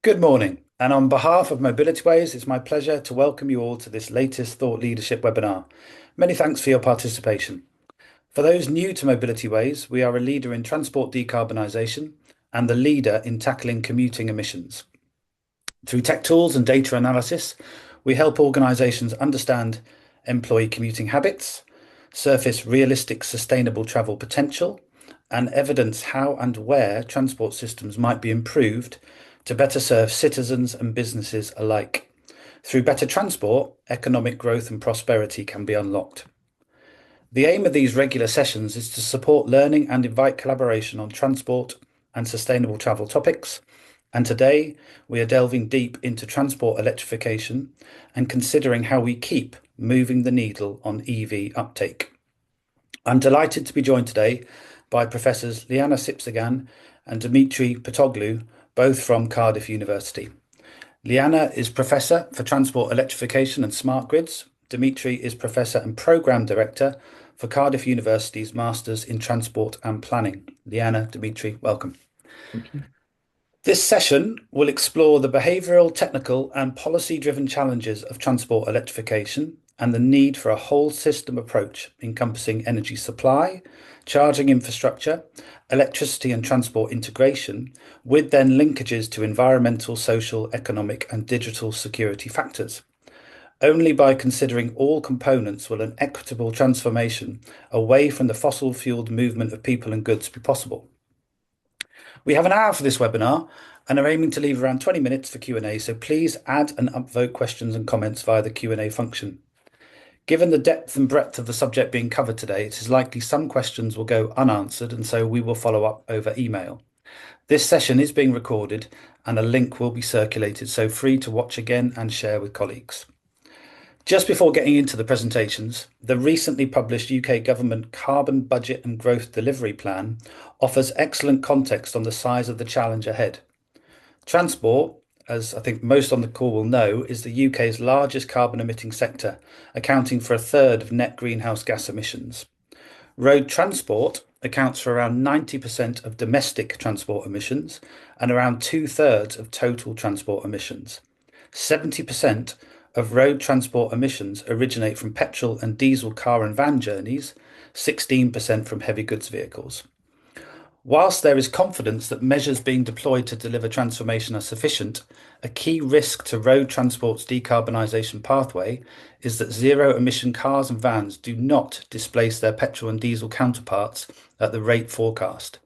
Good morning, and on behalf of Mobility Ways, it's my pleasure to welcome you all to this latest Thought Leadership webinar. Many thanks for your participation. For those new to Mobility Ways, we are a leader in transport decarbonisation and the leader in tackling commuting emissions. Through tech tools and data analysis, we help organisations understand employee commuting habits, surface realistic sustainable travel potential, and evidence how and where transport systems might be improved to better serve citizens and businesses alike. Through better transport, economic growth and prosperity can be unlocked. The aim of these regular sessions is to support learning and invite collaboration on transport and sustainable travel topics. And today we are delving deep into transport electrification and considering how we keep moving the needle on EV uptake. I'm delighted to be joined today by Professors Liana and Dimitri Patoglou, both from Cardiff University. Liana is Professor for Transport Electrification and Smart Grids. Dimitri is Professor and Programme Director for Cardiff University's Masters in Transport and Planning. Liana, Dimitri, welcome. Thank you. This session will explore the behavioural, technical and policy-driven challenges of transport electrification and the need for a whole system approach encompassing energy supply, charging infrastructure, electricity and transport integration, with then linkages to environmental, social, economic and digital security factors. Only by considering all components will an equitable transformation away from the fossil-fueled movement of people and goods be possible. We have an hour for this webinar and are aiming to leave around 20 minutes for Q&A, so please add and upvote questions and comments via the Q&A function. Given the depth and breadth of the subject being covered today, it is likely some questions will go unanswered, and so we will follow up over email. This session is being recorded and a link will be circulated, so free to watch again and share with colleagues. Just before getting into the presentations, the recently published UK Government Carbon Budget and Growth Delivery Plan offers excellent context on the size of the challenge ahead. Transport, as I think most on the call will know, is the UK's largest carbon emitting sector, accounting for a third of net greenhouse gas emissions. Road transport accounts for around 90% of domestic transport emissions and around 2/3 of total transport emissions. 70% of road transport emissions originate from petrol and diesel car and van journeys, 16% from heavy goods vehicles. Whilst there is confidence that measures being deployed to deliver transformation are sufficient, a key risk to road transport's decarbonisation pathway is that zero-emission cars and vans do not displace their petrol and diesel counterparts at the rate forecast.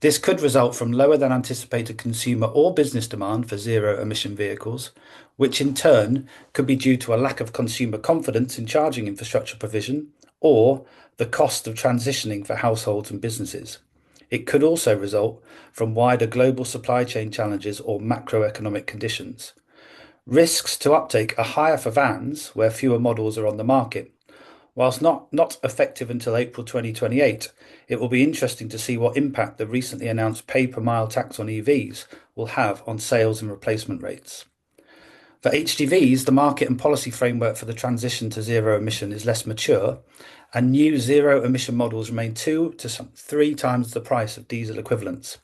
This could result from lower than anticipated consumer or business demand for zero-emission vehicles, which in turn could be due to a lack of consumer confidence in charging infrastructure provision or the cost of transitioning for households and businesses. It could also result from wider global supply chain challenges or macroeconomic conditions. Risks to uptake are higher for vans, where fewer models are on the market. Whilst not effective until April 2028, it will be interesting to see what impact the recently announced pay-per-mile tax on EVs will have on sales and replacement rates. For HGVs, the market and policy framework for the transition to zero emission is less mature, and new zero emission models remain 2 to 3 times the price of diesel equivalents.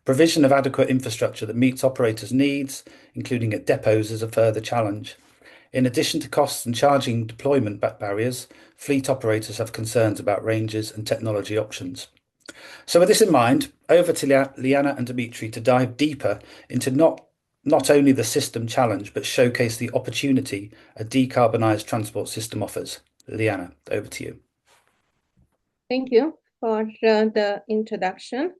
Provision of adequate infrastructure that meets operators' needs, including at depots, is a further challenge. In addition to costs and charging deployment barriers, fleet operators have concerns about ranges and technology options. So with this in mind, over to Liana and Dimitri to dive deeper into not only the system challenge, but showcase the opportunity a decarbonised transport system offers. Liana, over to you. Thank you for the introduction,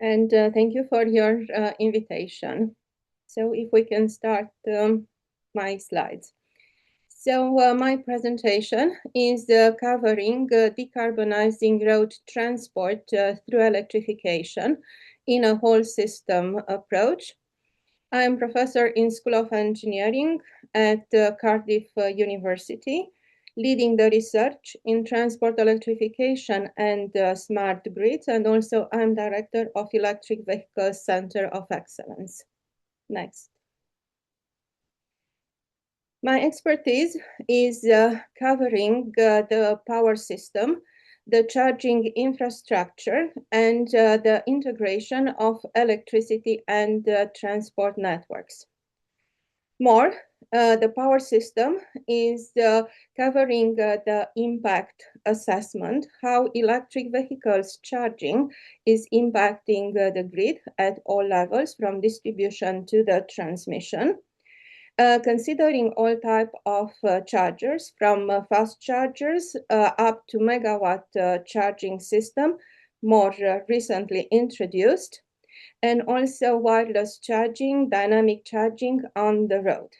and thank you for your invitation. So if we can start my slides. So my presentation is covering decarbonizing road transport through electrification in a whole system approach. I'm professor in School of Engineering at Cardiff University, leading the research in transport electrification and smart grids, and also I'm director of Electric Vehicle Center of Excellence. Next. My expertise is covering the power system the charging infrastructure, and the integration of electricity and transport networks. More, the power system is covering the impact assessment, how electric vehicles charging is impacting the grid at all levels, from distribution to the transmission. Considering all type of chargers, from fast chargers up to megawatt charging system, more recently introduced, and also wireless charging, dynamic charging on the road.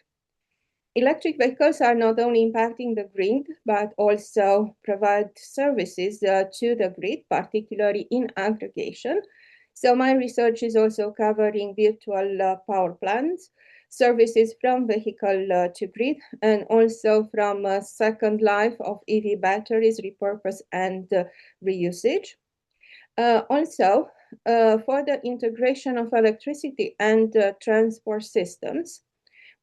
Electric vehicles are not only impacting the grid, but also provide services to the grid, particularly in aggregation. So my research is also covering virtual power plants, services from vehicle to grid, and also from second life of EV batteries, repurpose and reusage. Also, for the integration of electricity and transport systems,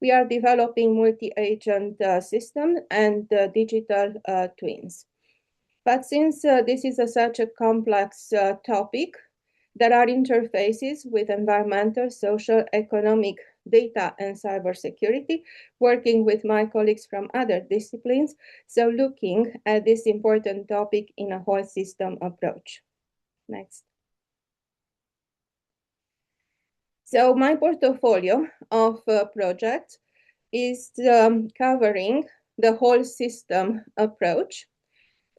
we are developing multi-agent system and digital twins. But since this is such a complex topic, there are interfaces with environmental, social, economic, data, and cybersecurity, working with my colleagues from other disciplines, so looking at this important topic in a whole system approach. Next. So my portfolio of projects is covering the whole system approach,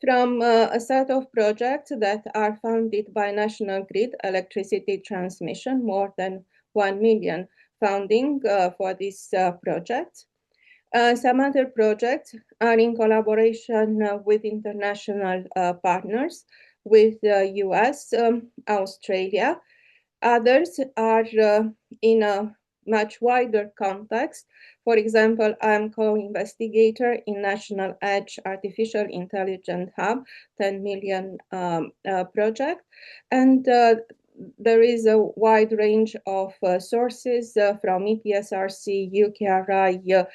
from a set of projects that are funded by National Grid Electricity Transmission, more than 1 million funding for this project. Some other projects are in collaboration with international partners, with US, Australia. Others are in a much wider context. For example, I'm co-investigator in National Edge Artificial Intelligence Hub, 10 million project. And there is a wide range of sources from EPSRC, UKRI,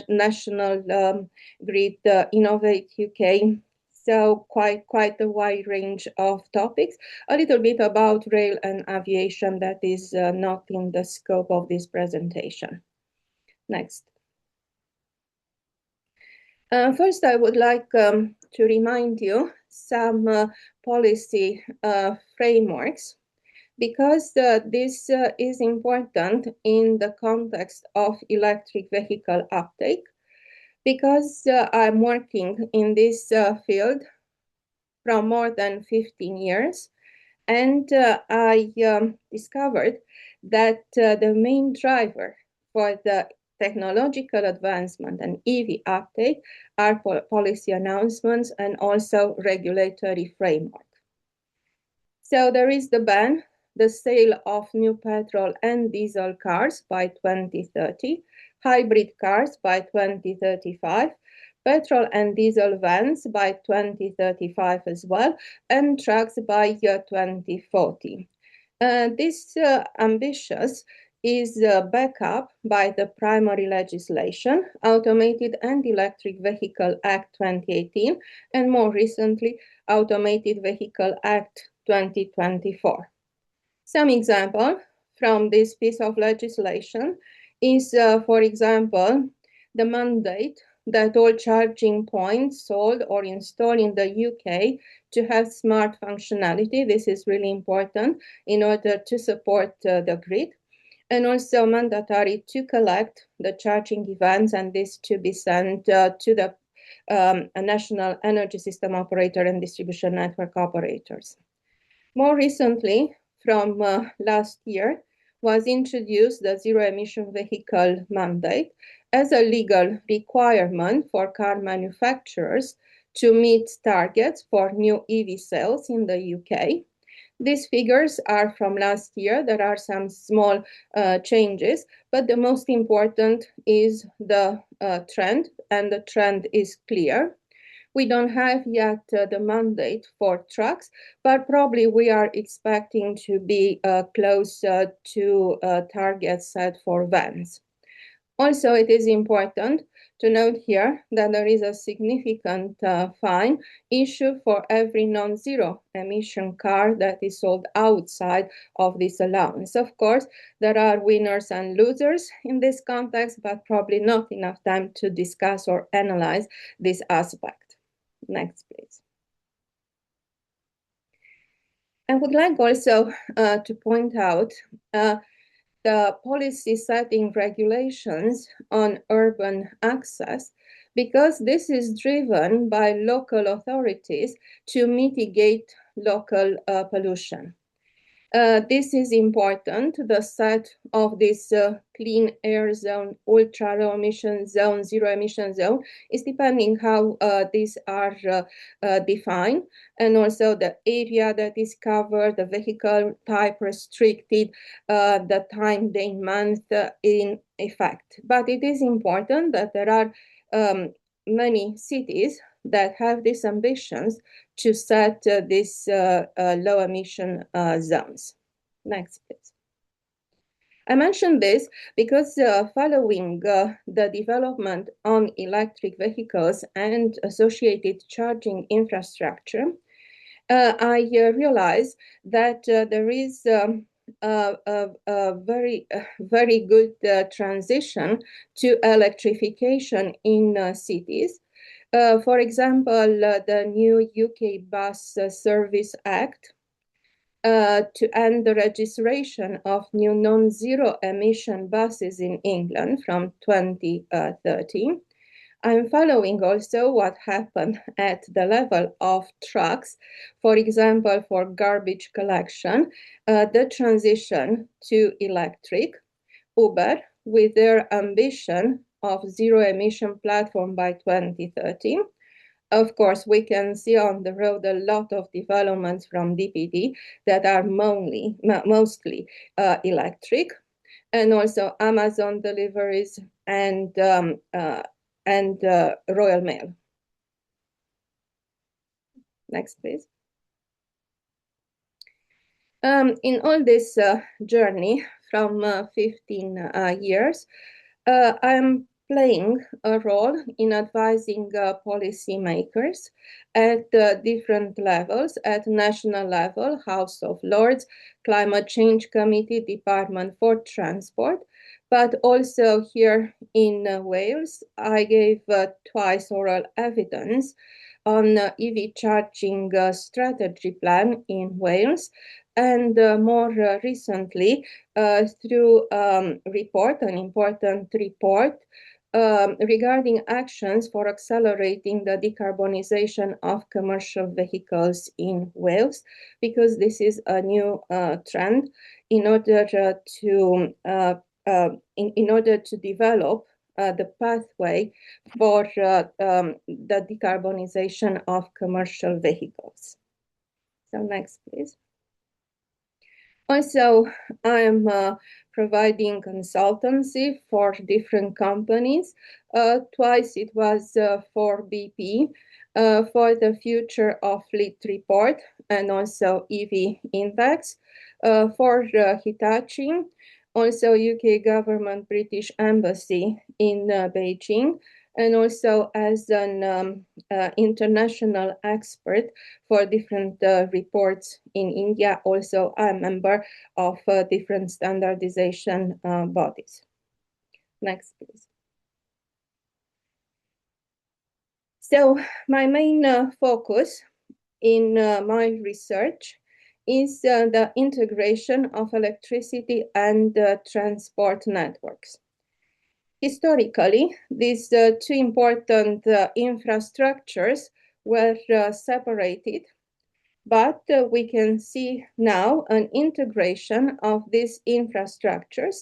National Grid, Innovate UK. So quite a wide range of topics. A little bit about rail and aviation that is not in the scope of this presentation. Next. First, I would like to remind you some policy frameworks, because this is important in the context of electric vehicle uptake, because I'm working in this field from more than 15 years, and I discovered that the main driver for the technological advancement and EV uptake are policy announcements and also regulatory framework. So there is the ban, the sale of new petrol and diesel cars by 2030, hybrid cars by 2035, petrol and diesel vans by 2035 as well, and trucks by 2040. This ambitious is backed up by the primary legislation, Automated and Electric Vehicle Act 2018, and more recently, Automated Vehicle Act 2024. Some example from this piece of legislation is, for example, the mandate that all charging points sold or installed in the UK to have smart functionality. This is really important in order to support the grid, and also mandatory to collect the charging events, and this to be sent to the national energy system operator and distribution network operators. More recently, from last year, was introduced the zero emission vehicle mandate as a legal requirement for car manufacturers to meet targets for new EV sales in the UK. These figures are from last year. There are some small changes, but the most important is the trend, and the trend is clear. We don't have yet the mandate for trucks, but probably we are expecting to be close to targets set for vans. Also, it is important to note here that there is a significant fine issued for every non-zero emission car that is sold outside of this allowance. Of course, there are winners and losers in this context, but probably not enough time to discuss or analyze this aspect. Next, please. I would like also to point out the policy setting regulations on urban access, because this is driven by local authorities to mitigate local pollution. This is important. The set of this clean air zone, ultra low emission zone, zero emission zone is depending how these are defined, and also the area that is covered, the vehicle type restricted, the time, day, month in effect. But it is important that there are many cities that have these ambitions to set these low emission zones. Next, please. I mentioned this because following the development on electric vehicles and associated charging infrastructure, I realized that there is a very good transition to electrification in cities. For example, the new UK Bus Service Act to end the registration of new non-zero emission buses in England from 2013. I'm following also what happened at the level of trucks, for example, for garbage collection, the transition to electric. Uber, with their ambition of zero emission platform by 2030. Of course, we can see on the road a lot of developments from DPD that are mostly electric, and also Amazon deliveries and Royal Mail. Next, please. In all this journey from 15 years, I'm playing a role in advising policymakers at different levels, at national level, House of Lords, Climate Change Committee, Department for Transport, but also here in Wales. I gave twice oral evidence on EV charging strategy plan in Wales, and more recently through an important report regarding actions for accelerating the decarbonization of commercial vehicles in Wales, because this is a new trend in order to develop the pathway for the decarbonization of commercial vehicles. So next, please. Also, I'm providing consultancy for different companies. Twice it was for BP, for the future of fleet report and also EV index, for Hitachi, also UK government British Embassy in Beijing, and also as an international expert for different reports in India. Also, I'm a member of different standardization bodies. Next, please. So my main focus in my research is the integration of electricity and transport networks. Historically, these two important infrastructures were separated, but we can see now an integration of these infrastructures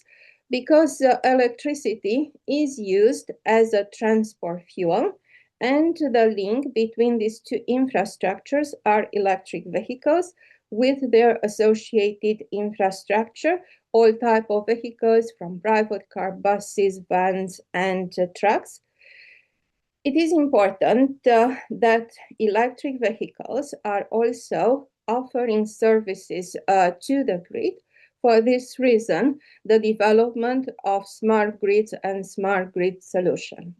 because electricity is used as a transport fuel, and the link between these two infrastructures are electric vehicles with their associated infrastructure, all type of vehicles from private car, buses, vans, and trucks. It is important that electric vehicles are also offering services to the grid. For this reason, the development of smart grids and smart grid solution.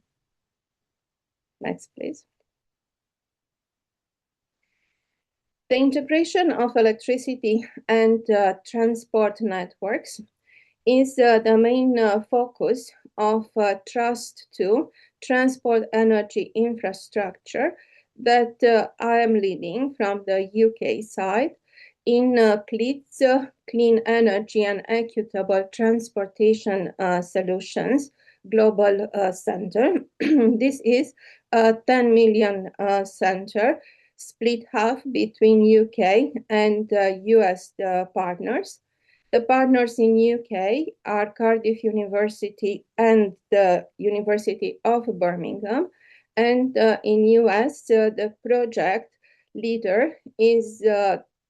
Next, please. The integration of electricity and transport networks is the main focus of Trust 2 transport energy infrastructure that I am leading from the UK side in CLEAT's Clean Energy and Equitable Transportation Solutions Global Center. This is a 10 million center split half between UK and US partners. The partners in UK are Cardiff University and the University of Birmingham, and in US the project leader is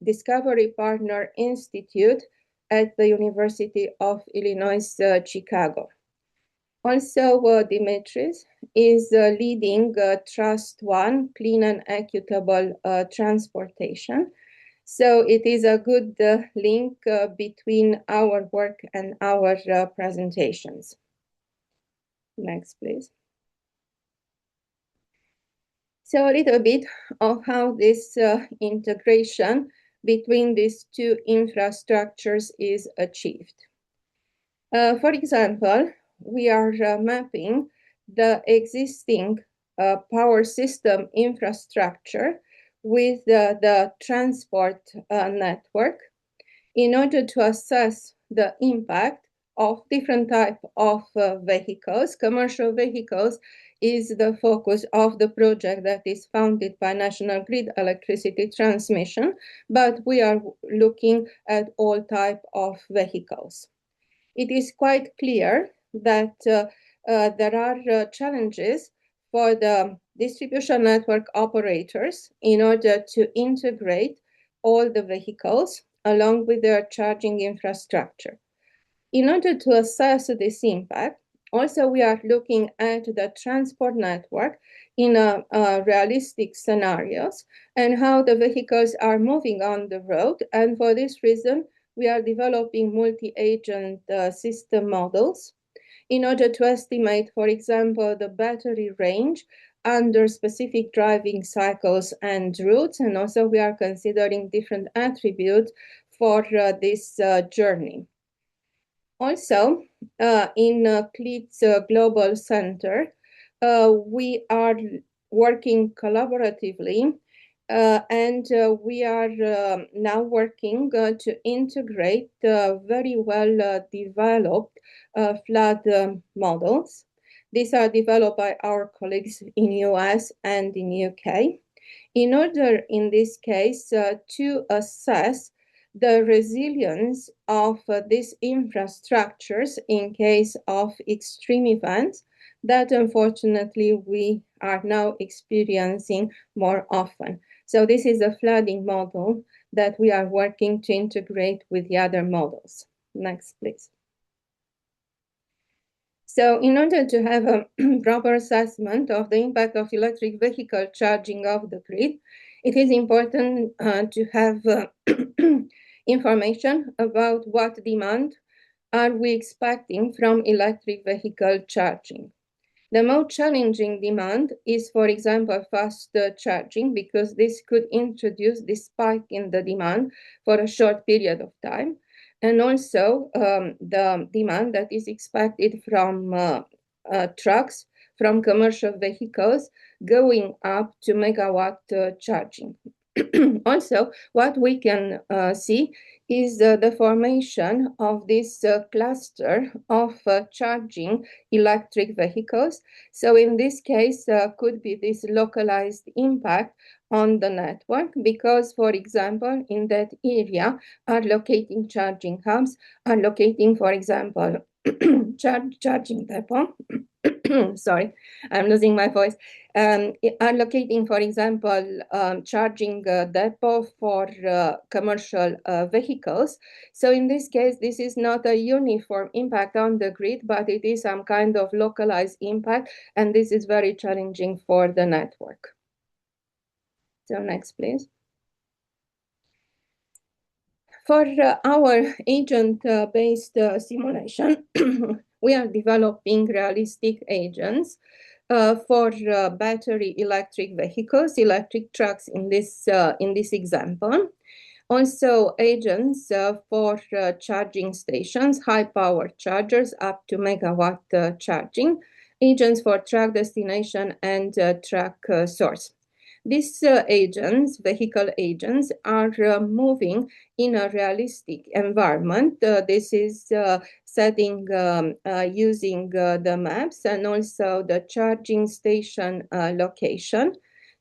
Discovery Partner Institute at the University of Illinois Chicago. Also, Dimitris is leading Trust 1 Clean and Equitable Transportation. So it is a good link between our work and our presentations. Next, please. So a little bit of how this integration between these two infrastructures is achieved. For example, we are mapping the existing power system infrastructure with the transport network in order to assess the impact of different types of vehicles. Commercial vehicles is the focus of the project that is funded by National Grid Electricity Transmission, but we are looking at all types of vehicles. It is quite clear that there are challenges for the distribution network operators in order to integrate all the vehicles along with their charging infrastructure. In order to assess this impact, also we are looking at the transport network in realistic scenarios and how the vehicles are moving on the road. And for this reason, we are developing multi-agent system models in order to estimate, for example, the battery range under specific driving cycles and routes. And also we are considering different attributes for this journey. Also, in CLEAT's Global Center, we are working collaboratively and we are now working to integrate very well developed flood models. These are developed by our colleagues in US and in UK in order, in this case, to assess the resilience of these infrastructures in case of extreme events that unfortunately we are now experiencing more often. So this is a flooding model that we are working to integrate with the other models. Next, please. So in order to have a proper assessment of the impact of electric vehicle charging of the grid, it is important to have information about what demand are we expecting from electric vehicle charging. The most challenging demand is, for example, fast charging, because this could introduce this spike in the demand for a short period of time. And also the demand that is expected from trucks, from commercial vehicles, going up to megawatt charging. Also, what we can see is the formation of this cluster of charging electric vehicles. So in this case, could be this localized impact on the network because, for example, in that area are locating charging hubs, are locating, for example, charging depot. Sorry, I'm losing my voice. Allocating, for example, charging depot for commercial vehicles. So in this case, this is not a uniform impact on the grid, but it is some kind of localized impact, and this is very challenging for the network. So next, please. For our agent-based simulation, we are developing realistic agents for battery electric vehicles, electric trucks in this example. Also agents for charging stations, high power chargers up to megawatt charging, agents for truck destination and truck source. These agents, vehicle agents, are moving in a realistic environment. This is setting using the maps and also the charging station location.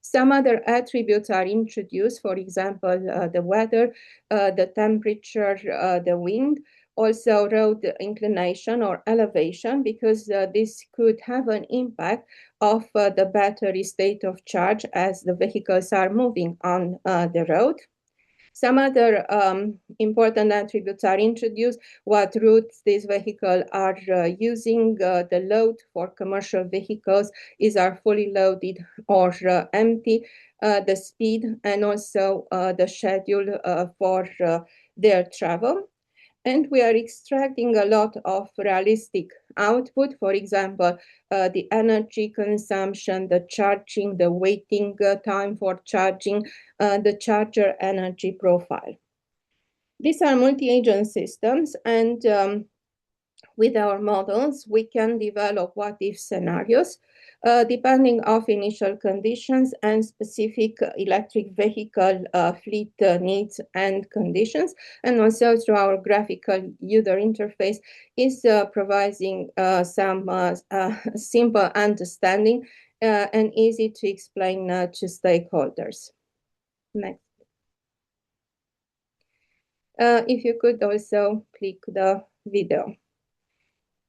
Some other attributes are introduced, for example, the weather, the temperature, the wind, also road inclination or elevation, because this could have an impact of the battery state of charge as the vehicles are moving on the road. Some other important attributes are introduced, what routes these vehicles are using, the load for commercial vehicles, is are fully loaded or empty, the speed, and also the schedule for their travel. And we are extracting a lot of realistic output, for example, the energy consumption, the charging, the waiting time for charging, the charger energy profile. These are multi-agent systems, and with our models, we can develop what-if scenarios depending on initial conditions and specific electric vehicle fleet needs and conditions. And also through our graphical user interface is providing some simple understanding and easy to explain to stakeholders. Next. If you could also click the video.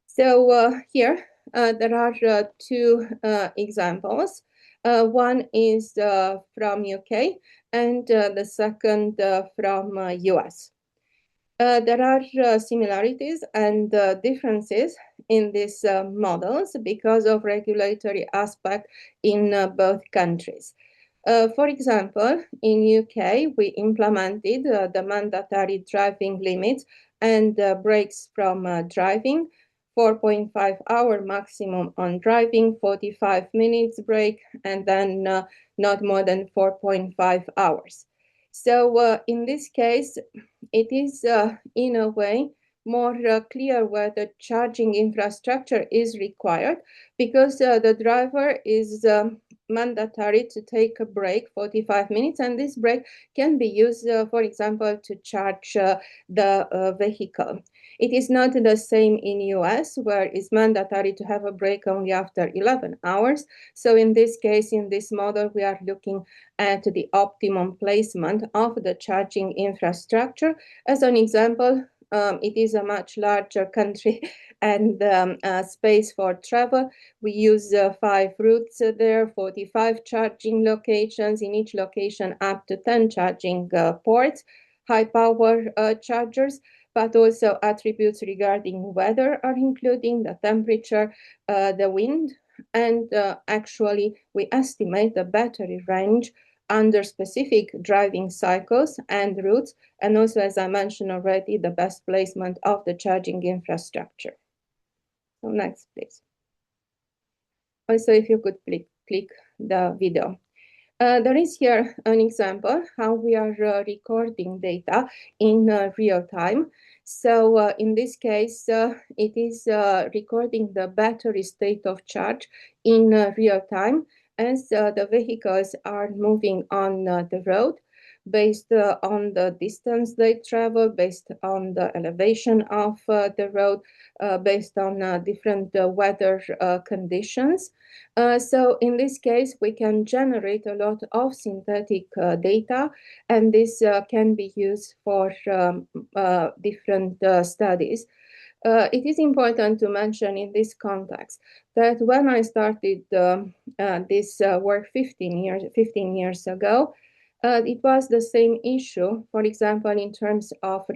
So here there are two examples. One is from UK and the second from US. There are similarities and differences in these models because of regulatory aspect in both countries. For example, in UK, we implemented the mandatory driving limits and breaks from driving, 4.5-hour maximum on driving, 45 minutes break, and then not more than 4.5 hours. So in this case, it is in a way more clear where the charging infrastructure is required, because the driver is mandatory to take a break, 45 minutes, and this break can be used, for example, to charge the vehicle. It is not the same in US, where it's mandatory to have a break only after 11 hours. So in this case, in this model, we are looking at the optimum placement of the charging infrastructure. As an example, it is a much larger country and space for travel. We use 5 routes there, 45 charging locations, in each location up to 10 charging ports, high power chargers, but also attributes regarding weather are including the temperature, the wind, and actually we estimate the battery range under specific driving cycles and routes, and also, as I mentioned already, the best placement of the charging infrastructure. So next, please. Also, if you could click the video. There is here an example how we are recording data in real time. So in this case, it is recording the battery state of charge in real time as the vehicles are moving on the road, based on the distance they travel, based on the elevation of the road, based on different weather conditions. So in this case, we can generate a lot of synthetic data, and this can be used for different studies. It is important to mention in this context that when I started this work 15 years ago, it was the same issue, for example, in terms of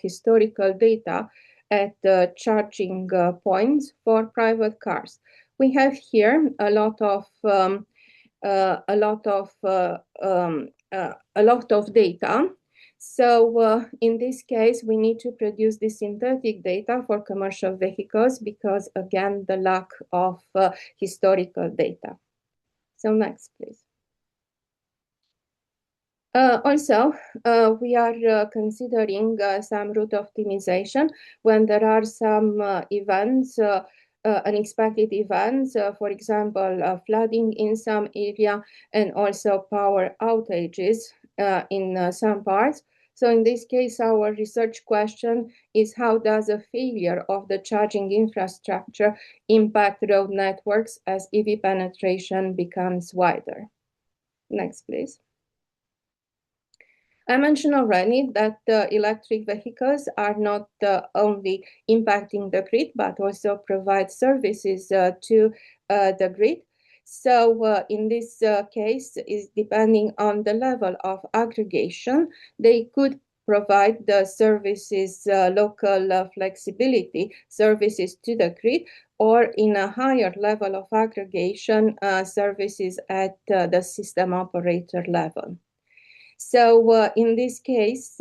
historical data at charging points for private cars. We have here a lot of data. So in this case, we need to produce the synthetic data for commercial vehicles because, again, the lack of historical data. So next, please. Also, we are considering some route optimization when there are some events, unexpected events, for example, flooding in some area and also power outages in some parts. So in this case, our research question is how does a failure of the charging infrastructure impact road networks as EV penetration becomes wider? Next, please. I mentioned already that electric vehicles are not only impacting the grid, but also provide services to the grid. So in this case, is depending on the level of aggregation, they could provide the services, local flexibility services to the grid, or in a higher level of aggregation, services at the system operator level. So in this case,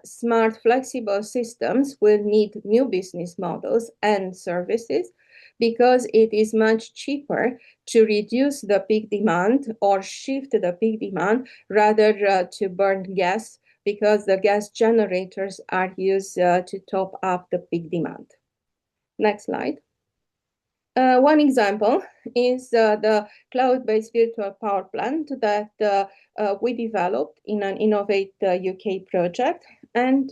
smart flexible systems will need new business models and services because it is much cheaper to reduce the peak demand or shift the peak demand rather to burn gas because the gas generators are used to top up the peak demand. Next slide. One example is the cloud-based virtual power plant that we developed in an Innovate UK project. And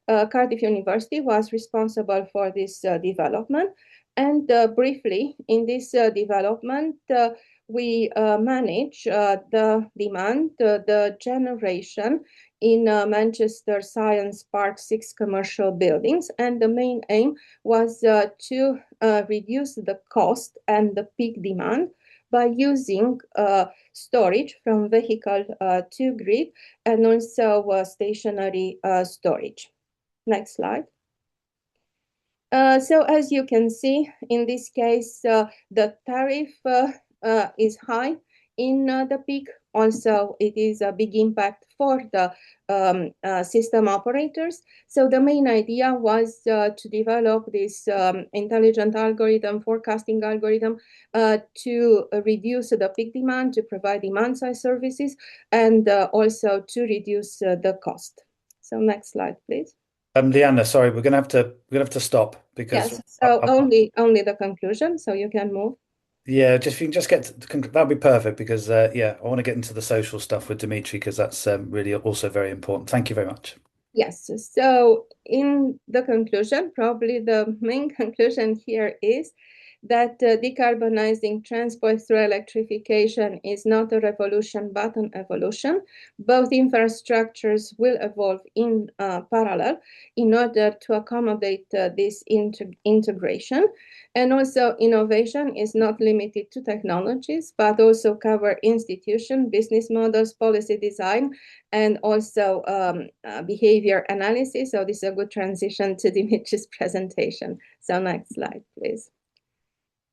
Cardiff University was responsible for this development. And briefly, in this development, we manage the demand, the generation in Manchester Science Park 6 commercial buildings. And the main aim was to reduce the cost and the peak demand by using storage from vehicle to grid and also stationary storage. Next slide. So as you can see, in this case, the tariff is high in the peak. Also, it is a big impact for the system operators. So the main idea was to develop this intelligent algorithm, forecasting algorithm, to reduce the peak demand, to provide demand side services, and also to reduce the cost. So next slide, please. Liana, sorry, we're gonna have to stop because yes. So only the conclusion. So you can move. Yeah, just if you can just get that'd be perfect because yeah, I want to get into the social stuff with Dimitri because that's really also very important. Thank you very much. Yes. So in the conclusion, probably the main conclusion here is that decarbonizing transport through electrification is not a revolution, but an evolution. Both infrastructures will evolve in parallel in order to accommodate this integration. And also innovation is not limited to technologies, but also cover institution, business models, policy design, and also behavior analysis. So this is a good transition to Dimitris' presentation. So next slide, please.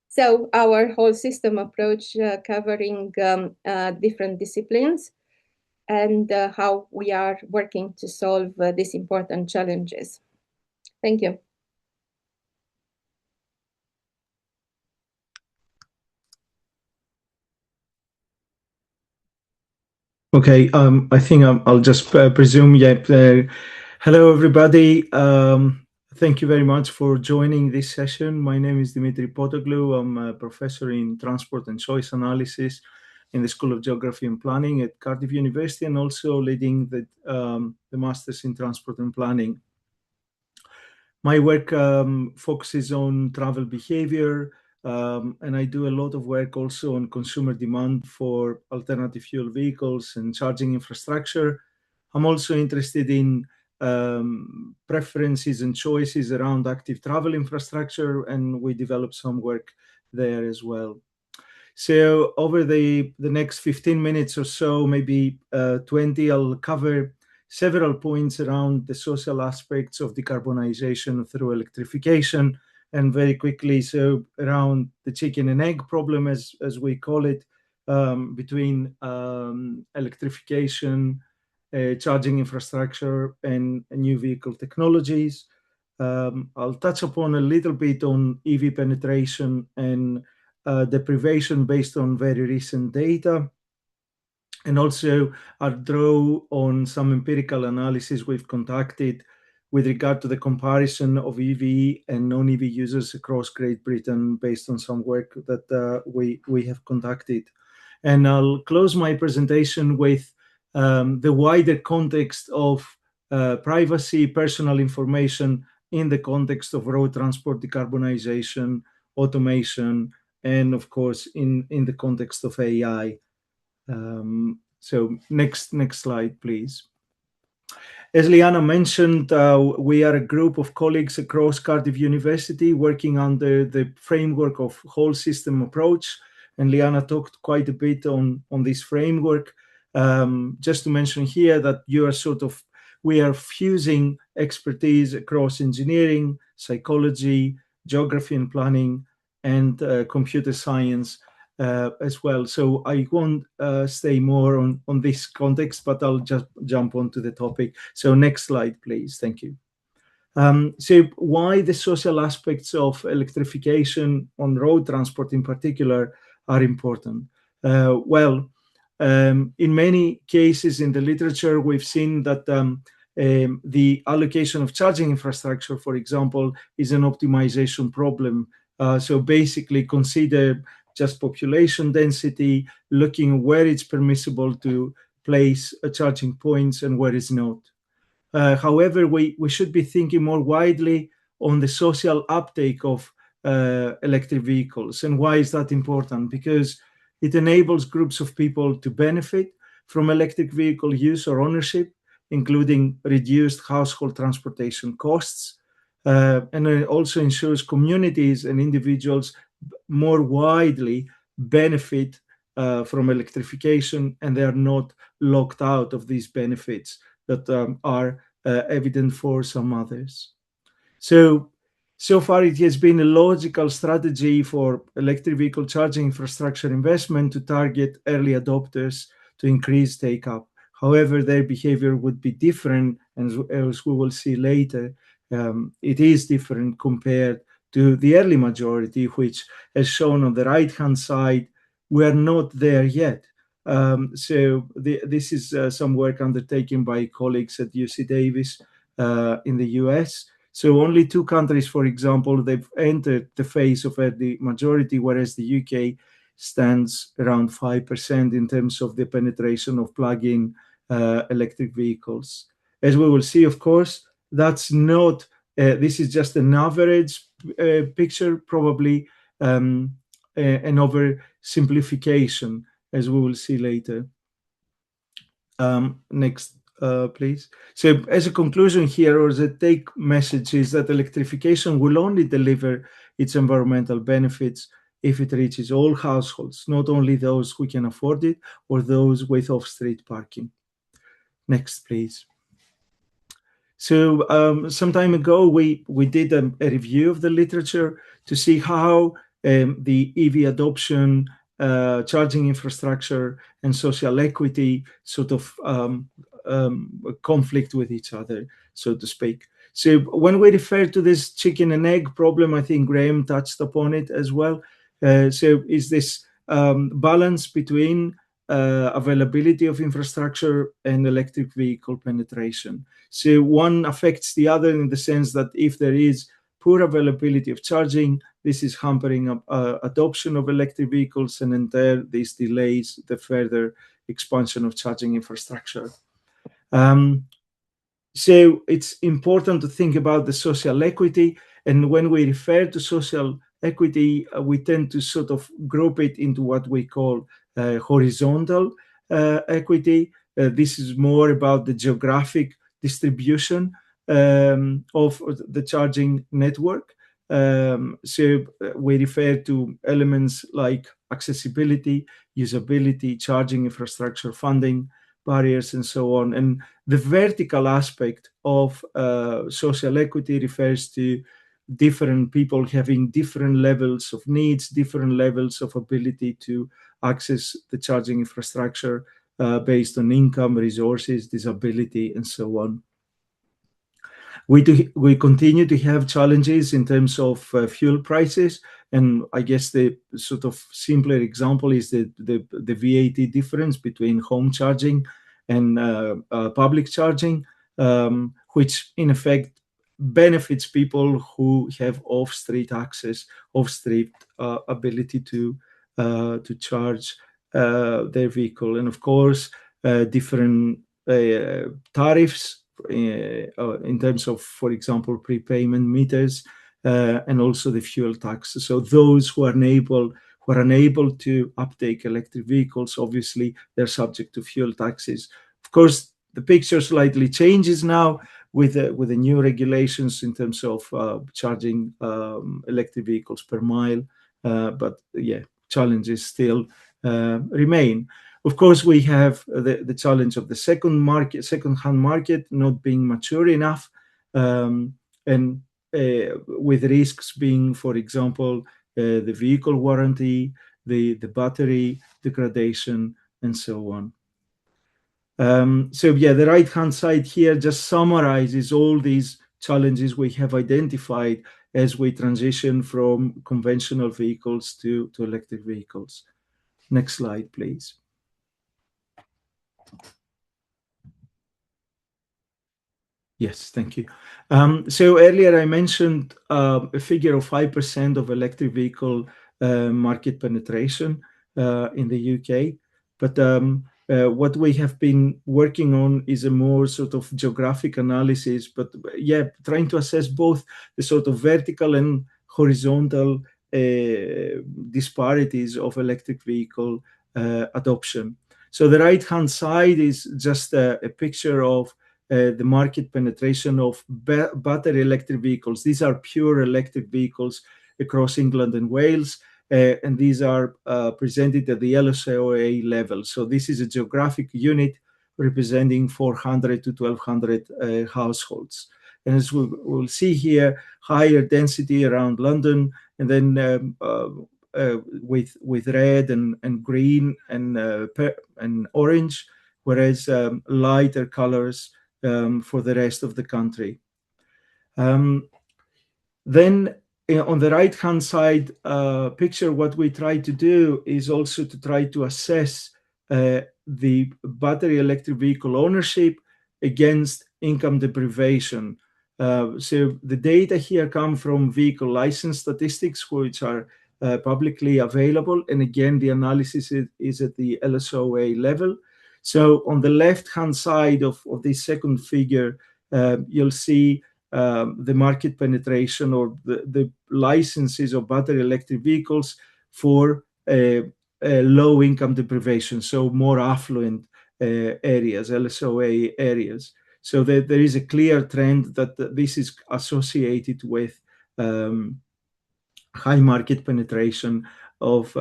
So our whole system approach covering different disciplines and how we are working to solve these important challenges. Thank you. Okay, I think I'll just presume, yeah. Hello, everybody. Thank you very much for joining this session. My name is Dimitris Potoglou. I'm a professor in transport and choice analysis in the School of Geography and Planning at Cardiff University, and also leading the Masters in Transport and Planning. My work focuses on travel behavior, and I do a lot of work also on consumer demand for alternative fuel vehicles and charging infrastructure. I'm also interested in preferences and choices around active travel infrastructure, and we develop some work there as well. So over the next 15 minutes or so, maybe 20, I'll cover several points around the social aspects of decarbonization through electrification, and very quickly, so around the chicken and egg problem, as we call it, between electrification charging infrastructure and new vehicle technologies. I'll touch upon a little bit on EV penetration and deprivation based on very recent data. And also I'll draw on some empirical analysis we've conducted with regard to the comparison of EV and non-EV users across Great Britain based on some work that we have conducted. And I'll close my presentation with the wider context of privacy, personal information in the context of road transport decarbonization, automation, and of course in the context of AI. So next slide, please. As Liana mentioned, we are a group of colleagues across Cardiff University working under the framework of whole system approach. And Liana talked quite a bit on this framework. Just to mention here that we are fusing expertise across engineering, psychology, geography and planning, and computer science as well. So I won't stay more on this context, but I'll just jump onto the topic. So next slide, please. Thank you. So why the social aspects of electrification on road transport in particular are important? Well, in many cases in the literature, we've seen that the allocation of charging infrastructure, for example, is an optimization problem. So basically consider just population density, looking where it's permissible to place charging points and where it's not. However, we should be thinking more widely on the social uptake of electric vehicles. And why is that important? Because it enables groups of people to benefit from electric vehicle use or ownership, including reduced household transportation costs. And it also ensures communities and individuals more widely benefit from electrification, and they are not locked out of these benefits that are evident for some others. So far it has been a logical strategy for electric vehicle charging infrastructure investment to target early adopters to increase take-up. However, their behavior would be different, and as we will see later, it is different compared to the early majority, which, as shown on the right-hand side, we are not there yet. This is some work undertaken by colleagues at UC Davis in the US. So only 2 countries, for example, they've entered the phase of early majority, whereas the UK stands around 5% in terms of the penetration of plug-in electric vehicles. As we will see, of course, that's not, this is just an average picture, probably an oversimplification, as we will see later. Next, please. So as a conclusion here, or the take message is that electrification will only deliver its environmental benefits if it reaches all households, not only those who can afford it or those with off-street parking. Next, please. So some time ago, we did a review of the literature to see how the EV adoption, charging infrastructure, and social equity sort of conflict with each other, so to speak. So when we refer to this chicken and egg problem, I think Graham touched upon it as well. So is this balance between availability of infrastructure and electric vehicle penetration. So one affects the other in the sense that if there is poor availability of charging, this is hampering adoption of electric vehicles, and in turn, this delays the further expansion of charging infrastructure. So it's important to think about the social equity, and when we refer to social equity, we tend to sort of group it into what we call horizontal equity. This is more about the geographic distribution of the charging network. So we refer to elements like accessibility, usability, charging infrastructure, funding, barriers, and so on. And the vertical aspect of social equity refers to different people having different levels of needs, different levels of ability to access the charging infrastructure based on income, resources, disability, and so on. We continue to have challenges in terms of fuel prices, and I guess the sort of simpler example is the VAT difference between home charging and public charging, which in effect benefits people who have off-street access, off-street ability to charge their vehicle, and of course different tariffs in terms of, for example, prepayment meters, and also the fuel tax. So those who are unable to uptake electric vehicles, obviously they're subject to fuel taxes. Of course, the picture slightly changes now with the new regulations in terms of charging electric vehicles per mile, but yeah, challenges still remain. Of course, we have the challenge of the second-hand market not being mature enough, and with risks being, for example, the vehicle warranty, the battery degradation, and so on. So yeah, the right-hand side here just summarizes all these challenges we have identified as we transition from conventional vehicles to electric vehicles. Next slide, please. Yes, thank you. So earlier I mentioned a figure of 5% of electric vehicle market penetration in the UK. But what we have been working on is a more sort of geographic analysis, but yeah, trying to assess both the sort of vertical and horizontal disparities of electric vehicle adoption. So the right-hand side is just a picture of the market penetration of battery electric vehicles. These are pure electric vehicles across England and Wales, and these are presented at the LSOA level. So this is a geographic unit representing 400 to 1,200 households. And as we'll see here, higher density around London, and then with red and green and orange, whereas lighter colors for the rest of the country. Then on the right-hand side picture, what we try to do is also to try to assess the battery electric vehicle ownership against income deprivation. So the data here come from vehicle license statistics, which are publicly available. And again, the analysis is at the LSOA level. So on the left-hand side of this second figure, you'll see the market penetration or the licenses of battery electric vehicles for low income deprivation, so more affluent areas, LSOA areas. So there is a clear trend that this is associated with high market penetration of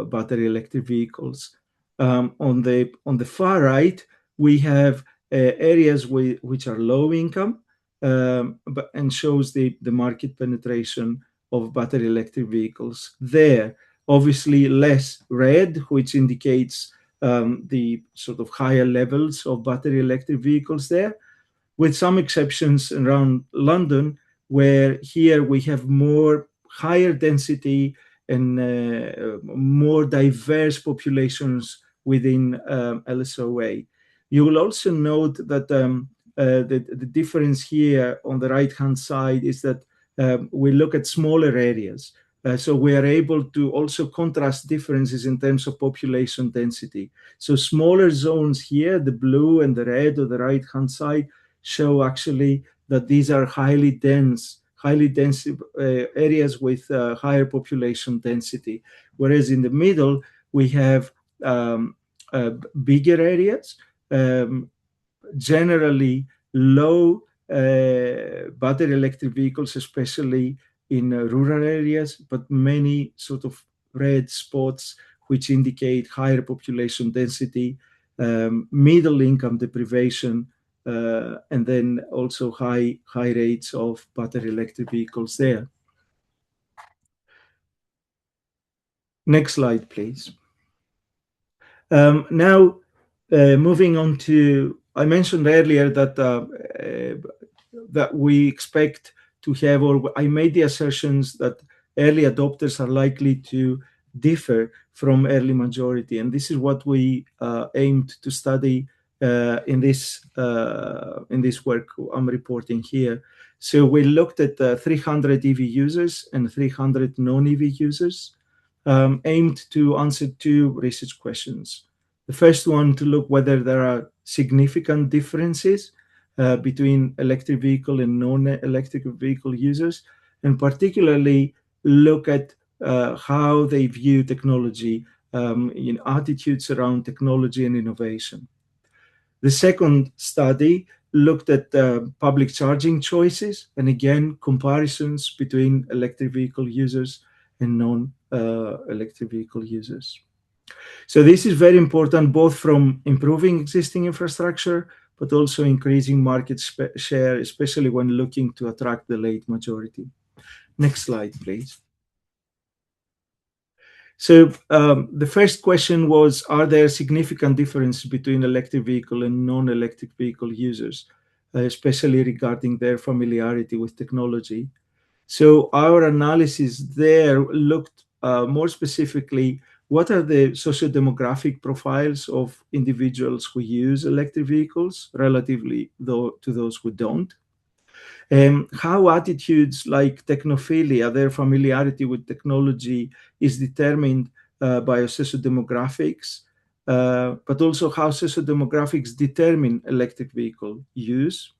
battery electric vehicles. On the far right, we have areas which are low income, and shows the market penetration of battery electric vehicles there. Obviously less red, which indicates the sort of higher levels of battery electric vehicles there, with some exceptions around London, where here we have more higher density and more diverse populations within LSOA. You will also note that the difference here on the right-hand side is that we look at smaller areas. So we are able to also contrast differences in terms of population density. So smaller zones here, the blue and the red on the right-hand side, show actually that these are highly dense areas with higher population density. Whereas in the middle, we have bigger areas, generally low battery electric vehicles, especially in rural areas, but many sort of red spots which indicate higher population density, middle income deprivation, and then also high rates of battery electric vehicles there. Next slide, please. Now, Moving on to, I mentioned earlier that that we expect to have, or I made the assertions that early adopters are likely to differ from early majority, and this is what we aimed to study in this work I'm reporting here. So we looked at 300 EV users and 300 non-EV users, aimed to answer two research questions. The first one, to look whether there are significant differences between electric vehicle and non-electric vehicle users, and particularly look at how they view technology, in attitudes around technology and innovation. The second study looked at public charging choices, and again, comparisons between electric vehicle users and non-electric vehicle users. So this is very important, both from improving existing infrastructure, but also increasing market share, especially when looking to attract the late majority. Next slide, please. So the first question was, are there significant differences between electric vehicle and non-electric vehicle users, especially regarding their familiarity with technology? So our analysis there looked more specifically, what are the socio-demographic profiles of individuals who use electric vehicles relatively to those who don't? How attitudes like technophilia, their familiarity with technology, is determined by socio-demographics, but also how socio-demographics determine electric vehicle use.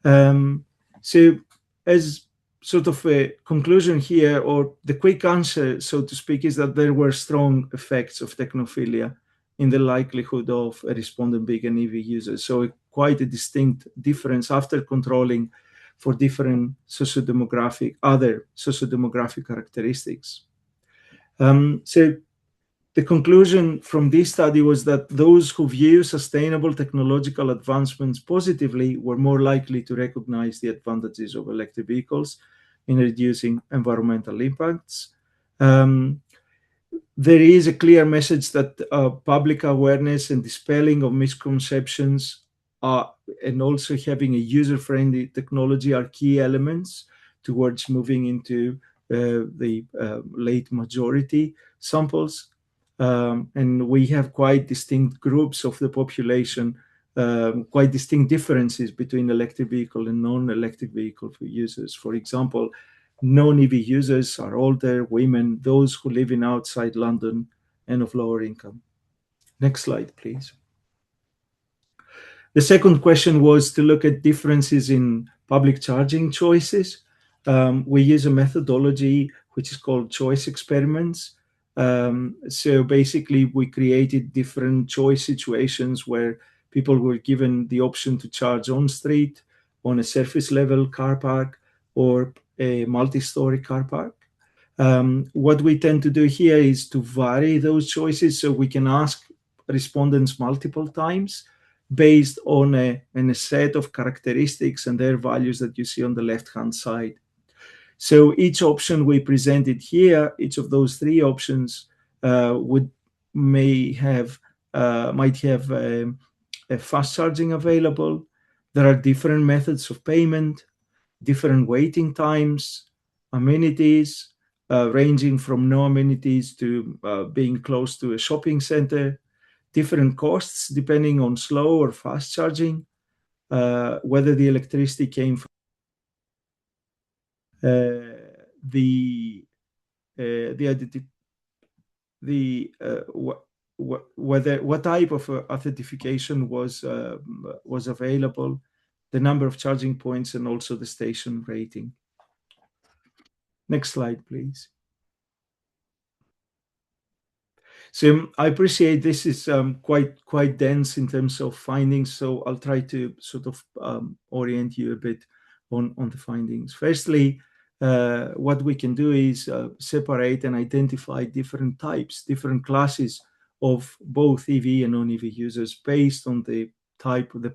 So as sort of a conclusion here, or the quick answer, so to speak, is that there were strong effects of technophilia in the likelihood of a respondent being an EV user. So quite a distinct difference after controlling for different other socio-demographic characteristics. So the conclusion from this study was that those who view sustainable technological advancements positively were more likely to recognize the advantages of electric vehicles in reducing environmental impacts. There is a clear message that public awareness and dispelling of misconceptions and also having a user-friendly technology are key elements towards moving into the late majority samples. And we have quite distinct groups of the population, quite distinct differences between electric vehicle and non-electric vehicle users. For example, non-EV users are older, women, those who live in outside London, and of lower income. Next slide, please. The second question was to look at differences in public charging choices. We use a methodology which is called choice experiments. So basically, we created different choice situations where people were given the option to charge on street, on a surface level car park, or a multi-story car park. What we tend to do here is to vary those choices so we can ask respondents multiple times based on a set of characteristics and their values that you see on the left-hand side. So each option we presented here, each of those three options might have a fast charging available. There are different methods of payment, different waiting times, amenities, ranging from no amenities to being close to a shopping center, different costs depending on slow or fast charging, whether the electricity came from what type of authentication was available, the number of charging points, and also the station rating. Next slide, please. So I appreciate this is quite dense in terms of findings, so I'll try to sort of orient you a bit on the findings. Firstly, what we can do is separate and identify different types, different classes of both EV and non-EV users based on the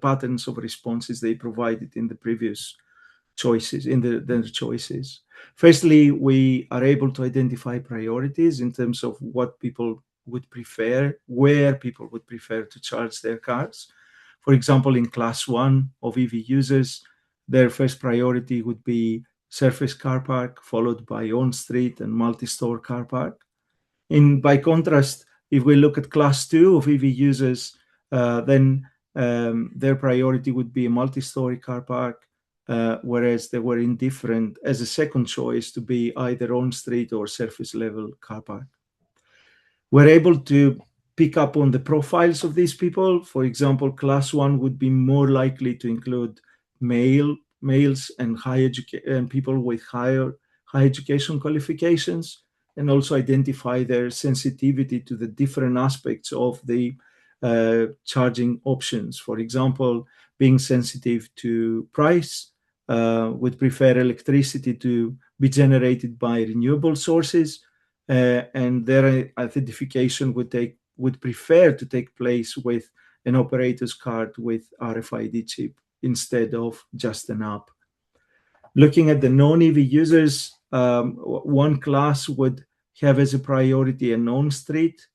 patterns of responses they provided in the previous choices, in their choices. Firstly, we are able to identify priorities in terms of what people would prefer, where people would prefer to charge their cars. For example, in class 1 of EV users, their first priority would be surface car park, followed by on-street and multi-store car park. By contrast, if we look at class 2 of EV users, then their priority would be a multi-story car park, whereas they were indifferent as a second choice to be either on-street or surface level car park. We're able to pick up on the profiles of these people. For example, class 1 would be more likely to include males and people with high education qualifications, and also identify their sensitivity to the different aspects of the charging options. For example, being sensitive to price, would prefer electricity to be generated by renewable sources, and their identification would prefer to take place with an operator's card with RFID chip instead of just an app. Looking at the non-EV users, one class would have as a priority a non-street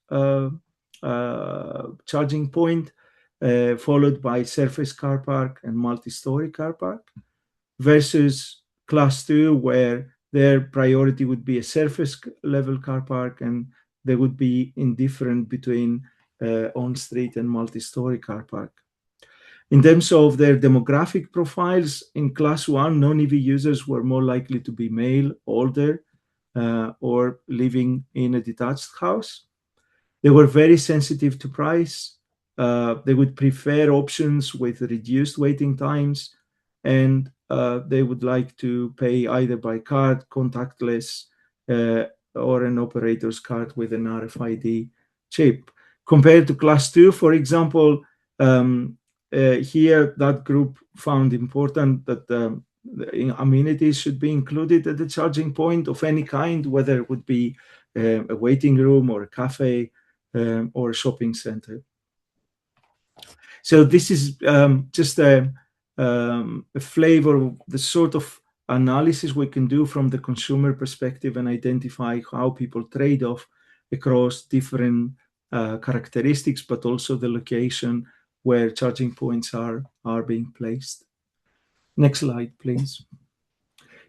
charging point, followed by surface car park and multi-story car park, versus class 2, where their priority would be a surface level car park, and they would be indifferent between on-street and multi-story car park. In terms of their demographic profiles, in class 1, non-EV users were more likely to be male, older, or living in a detached house. They were very sensitive to price. They would prefer options with reduced waiting times, and they would like to pay either by card, contactless, or an operator's card with an RFID chip. Compared to class 2, for example, here that group found important that amenities should be included at the charging point of any kind, whether it would be a waiting room or a cafe or a shopping center. So this is just a flavor of the sort of analysis we can do from the consumer perspective and identify how people trade off across different characteristics, but also the location where charging points are being placed. Next slide, please.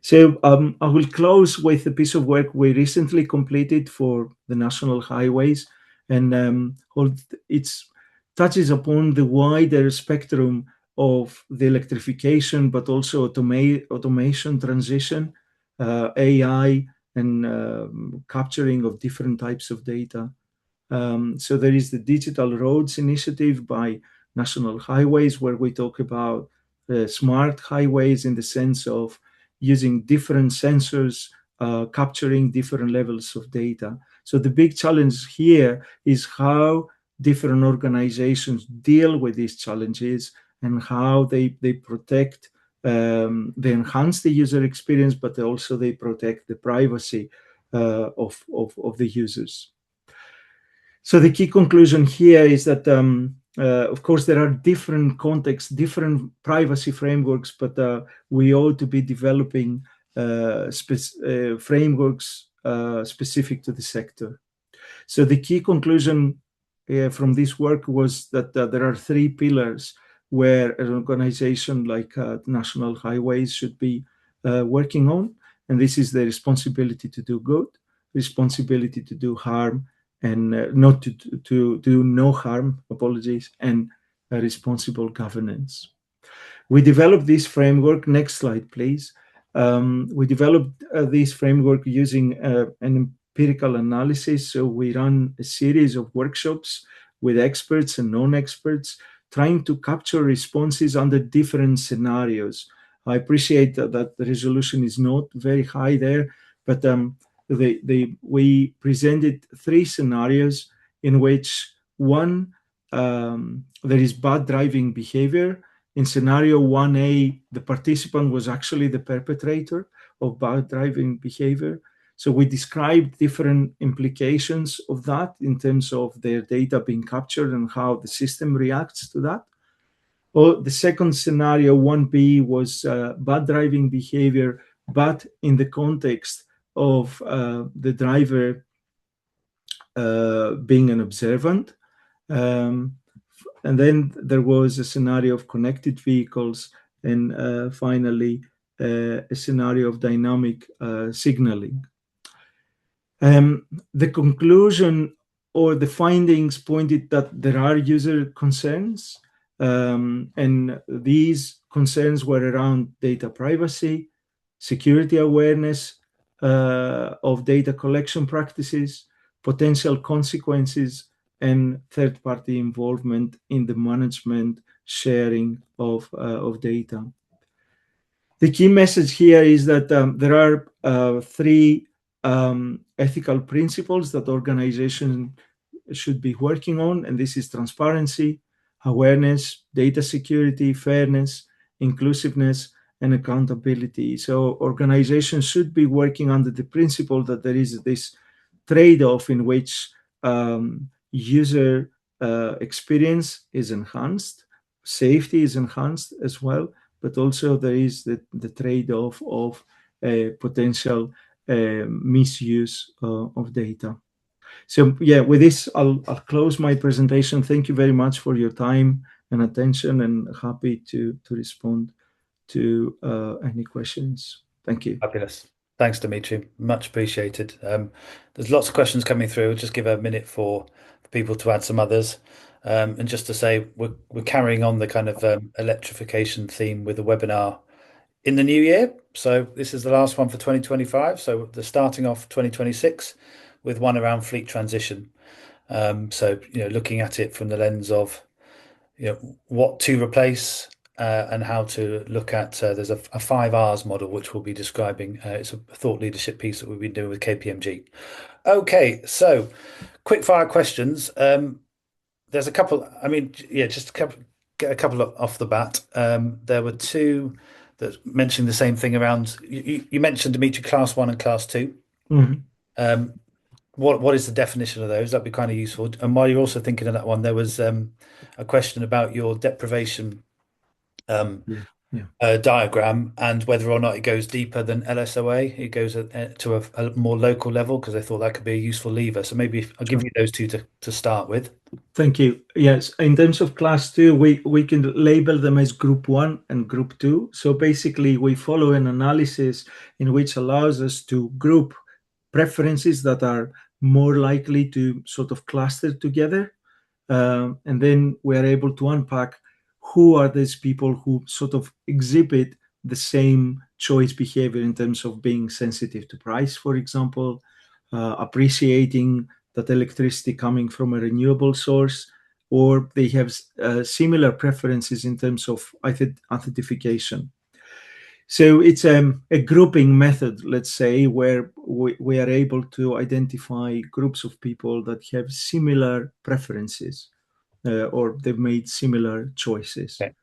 So I will close with a piece of work we recently completed for the National Highways, and it touches upon the wider spectrum of the electrification, but also automation transition, AI, and capturing of different types of data. So there is the Digital Roads Initiative by National Highways, where we talk about smart highways in the sense of using different sensors, capturing different levels of data. So the big challenge here is how different organizations deal with these challenges and how they protect, they enhance the user experience, but also they protect the privacy of the users. So the key conclusion here is that, of course, there are different contexts, different privacy frameworks, but we ought to be developing frameworks specific to the sector. So the key conclusion from this work was that there are 3 pillars where an organization like National Highways should be working on. And this is the responsibility to do good, responsibility to do harm, and not to do no harm, apologies, and responsible governance. We developed this framework, next slide please. We developed this framework using an empirical analysis. So we run a series of workshops with experts and non-experts, trying to capture responses under different scenarios. I appreciate that the resolution is not very high there, but we presented 3 scenarios in which one, there is bad driving behavior. In scenario 1A, the participant was actually the perpetrator of bad driving behavior. So we described different implications of that in terms of their data being captured and how the system reacts to that. Or the second scenario, 1B, was bad driving behavior, but in the context of the driver being an observant. And then there was a scenario of connected vehicles, and finally a scenario of dynamic signaling. The conclusion or the findings pointed that there are user concerns, and these concerns were around data privacy, security awareness of data collection practices, potential consequences, and third-party involvement in the management sharing of data. The key message here is that there are three ethical principles that organizations should be working on, and this is transparency, awareness, data security, fairness, inclusiveness, and accountability. So organizations should be working under the principle that there is this trade-off in which user experience is enhanced, safety is enhanced as well, but also there is the trade-off of potential misuse of data. So yeah, with this, I'll close my presentation. Thank you very much for your time and attention, and happy to respond to any questions. Thank you. Fabulous. Thanks, Dimitri. Much appreciated. There's lots of questions coming through. I'll just give a minute for people to add some others. And just to say, we're carrying on the kind of electrification theme with the webinar in the new year. So this is the last one for 2025. So they're starting off 2026 with one around fleet transition. So, looking at it from the lens of, what to replace, and how to look at, there's a 5 Rs model, which we'll be describing. It's a thought leadership piece that we've been doing with KPMG. Okay, so quick fire questions. There's a couple, just get a couple off the bat. There were two that mentioned the same thing around, you mentioned, Dimitri, class 1 and class 2. Mm-hmm. What is the definition of those? That'd be kind of useful. And while you're also thinking of that one, there was a question about your deprivation diagram and whether or not it goes deeper than LSOA. It goes to a more local level, because I thought that could be a useful lever. So maybe I'll give you those two to start with. Thank you. Yes, in terms of class 2, we can label them as group 1 and group 2. So basically, we follow an analysis in which allows us to group preferences that are more likely to sort of cluster together. And then we are able to unpack who are these people who sort of exhibit the same choice behavior in terms of being sensitive to price, for example, appreciating that electricity coming from a renewable source, or they have similar preferences in terms of authentication. So it's a grouping method, let's say, where we are able to identify groups of people that have similar preferences, or they've made similar choices. Okay.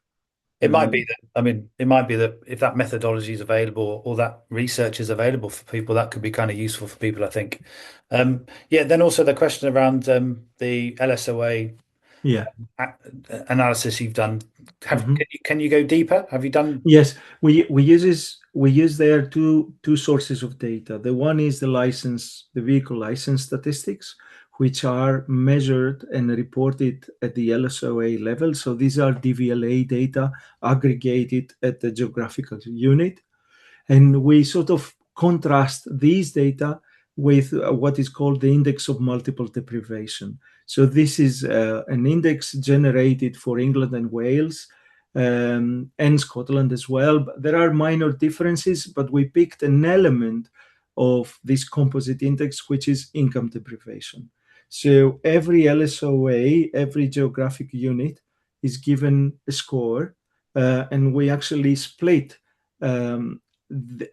It might be that if that methodology is available or that research is available for people, that could be kind of useful for people, I think. Then also the question around the LSOA analysis you've done. Can you go deeper? Have you done? Yes, we use there two sources of data. The one is the vehicle license statistics, which are measured and reported at the LSOA level. So these are DVLA data aggregated at the geographical unit. And we sort of contrast these data with what is called the index of multiple deprivation. So this is an index generated for England and Wales, and Scotland as well. But there are minor differences, but we picked an element of this composite index, which is income deprivation. So every LSOA, every geographic unit, is given a score, and we actually split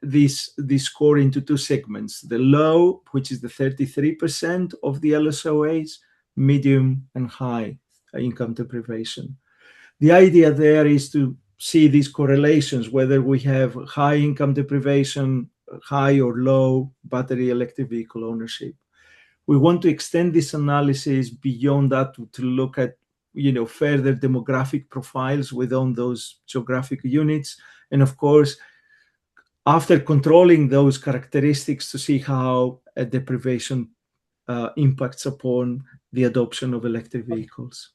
this score into two segments: the low, which is the 33% of the LSOAs, medium and high income deprivation. The idea there is to see these correlations, whether we have high income deprivation, high or low battery electric vehicle ownership. We want to extend this analysis beyond that to look at further demographic profiles within those geographic units, and of course, after controlling those characteristics, to see how a deprivation impacts upon the adoption of electric vehicles.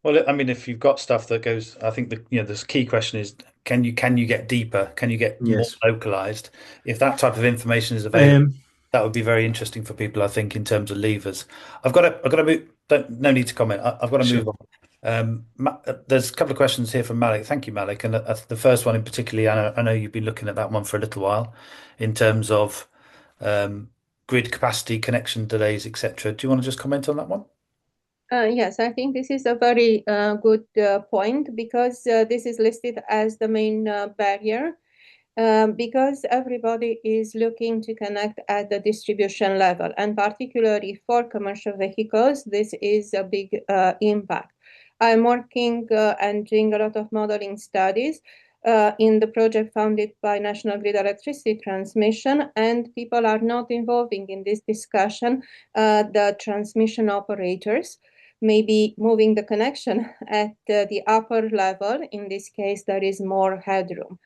Well, I mean, if you've got stuff that goes, I think this key question is, can you get deeper? Can you get more Yes. localized? If that type of information is available, Um, that would be very interesting for people, I think, in terms of levers. I've got to move. No need to comment. I've got to move sure. on. There's a couple of questions here from Malik. Thank you, Malik. And the first one in particularly, I know you've been looking at that one for a little while, in terms of grid capacity, connection delays, etc. Do you want to just comment on that one? Yes, I think this is a very good point, because this is listed as the main barrier, because everybody is looking to connect at the distribution level, and particularly for commercial vehicles, this is a big impact. I'm working and doing a lot of modeling studies in the project funded by National Grid Electricity Transmission, and people are not involving in this discussion the transmission operators, maybe moving the connection at the upper level. In this case, there is more headroom.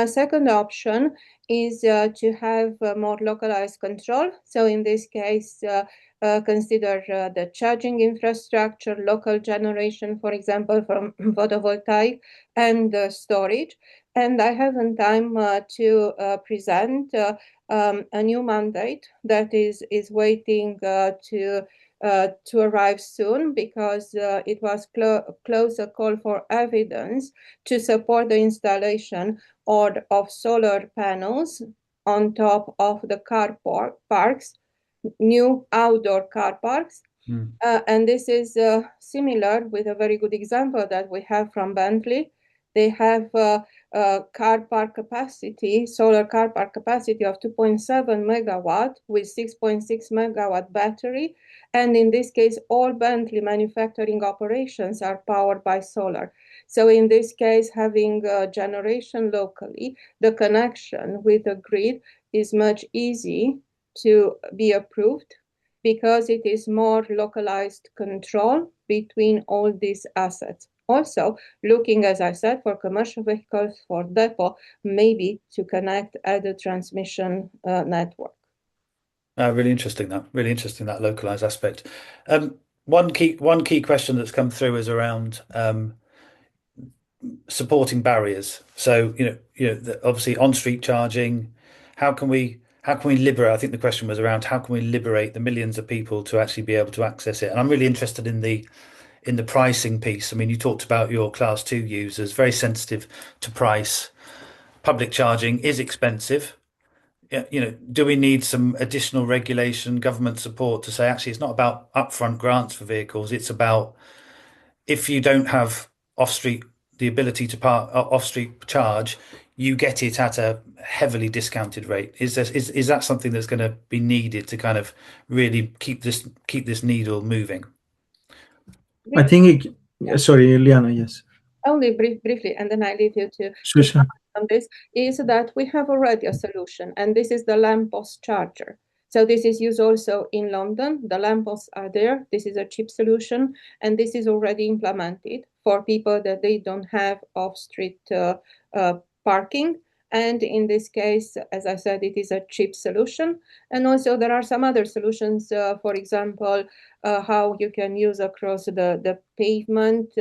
Second option is to have more localized control. So in this case, consider the charging infrastructure, local generation, for example, from photovoltaic, and storage. And I haven't time to present a new mandate that is waiting to arrive soon, because it was close a call for evidence to support the installation of solar panels on top of the car parks, new outdoor car parks. And this is similar with a very good example that we have from Bentley. They have car park capacity, solar car park capacity of 2.7 megawatt with 6.6 megawatt battery. And in this case, all Bentley manufacturing operations are powered by solar. So in this case, having generation locally, the connection with the grid is much easy to be approved, because it is more localized control between all these assets. Also, looking, as I said, for commercial vehicles, for depot, maybe to connect at the transmission network. Really interesting that localized aspect. One key question that's come through is around supporting barriers. So obviously on-street charging. How can we liberate? I think the question was around how can we liberate the millions of people to actually be able to access it. And I'm really interested in the pricing piece. I mean, you talked about your class 2 users, very sensitive to price. Public charging is expensive. Yeah, do we need some additional regulation, government support to say actually it's not about upfront grants for vehicles, it's about if you don't have off-street the ability to park off-street charge, you get it at a heavily discounted rate. Is that something that's going to be needed to kind of really keep this needle moving? I think sorry, Liana, yes. Only briefly, and then I leave you to Sure. comment on this, is that we have already a solution, and this is the lamppost charger. So this is used also in London. The lampposts are there. This is a cheap solution, and this is already implemented for people that they don't have off-street parking. And in this case, as I said, it is a cheap solution. And also there are some other solutions, for example, how you can use across the pavement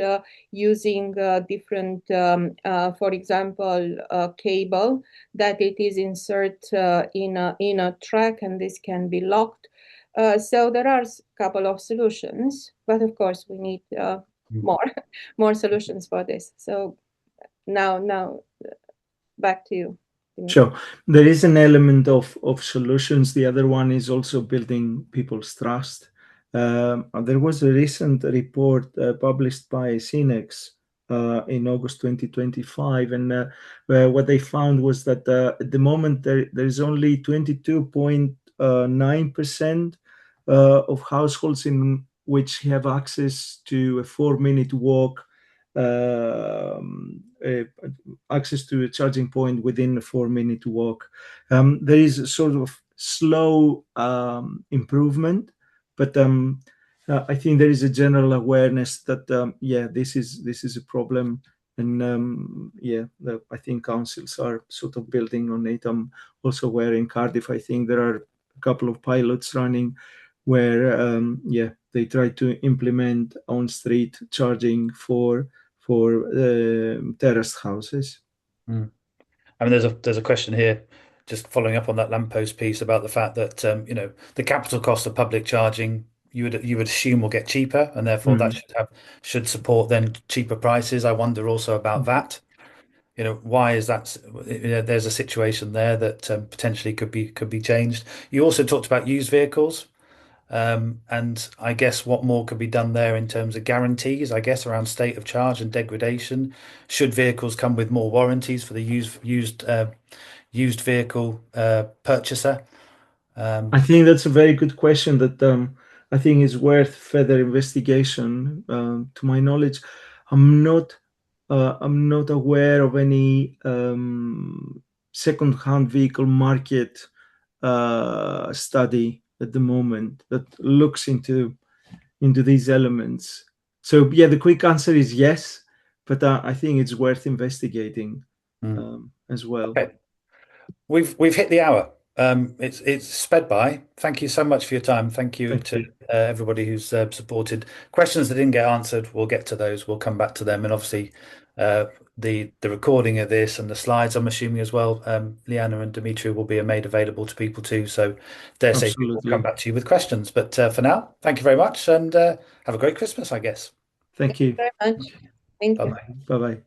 using different, for example, cable that it is insert in a track, and this can be locked. So there are a couple of solutions, but of course we need more solutions for this. So now back to you. Sure. There is an element of solutions. The other one is also building people's trust. There was a recent report published by CNEX in August 2025, and what they found was that at the moment there is only 22.9% of households in which have access to a 4-minute walk, access to a charging point within a 4-minute walk. There is a sort of slow improvement, but I think there is a general awareness that this is a problem, and I think councils are sort of building on it. I'm also aware in Cardiff, I think there are a couple of pilots running where they try to implement on-street charging for terraced houses. Mm. I mean, there's a question here, just following up on that lamppost piece about the fact that the capital cost of public charging you would assume will get cheaper, and therefore that Mm. should support then cheaper prices. I wonder also about that. Why is that? There's a situation there that potentially could be changed. You also talked about used vehicles. And I guess what more could be done there in terms of guarantees, I guess, around state of charge and degradation. Should vehicles come with more warranties for the used vehicle purchaser? I think that's a very good question that I think is worth further investigation. To my knowledge, I'm not aware of any second-hand vehicle market study at the moment that looks into these elements. So yeah, the quick answer is yes, but I think it's worth investigating Mm. as well. Okay. We've hit the hour. It's sped by. Thank you so much for your time. Thank you Thank to you. everybody who's supported. Questions that didn't get answered, we'll get to those. We'll come back to them, and obviously, the recording of this and the slides, I'm assuming as well. Liana and Dimitri will be made available to people too. So, dare say people will come Absolutely. back to you with questions. But for now, thank you very much, and have a great Christmas, I guess. Thank Thank you you. very much. Thank Bye you. bye. Bye bye.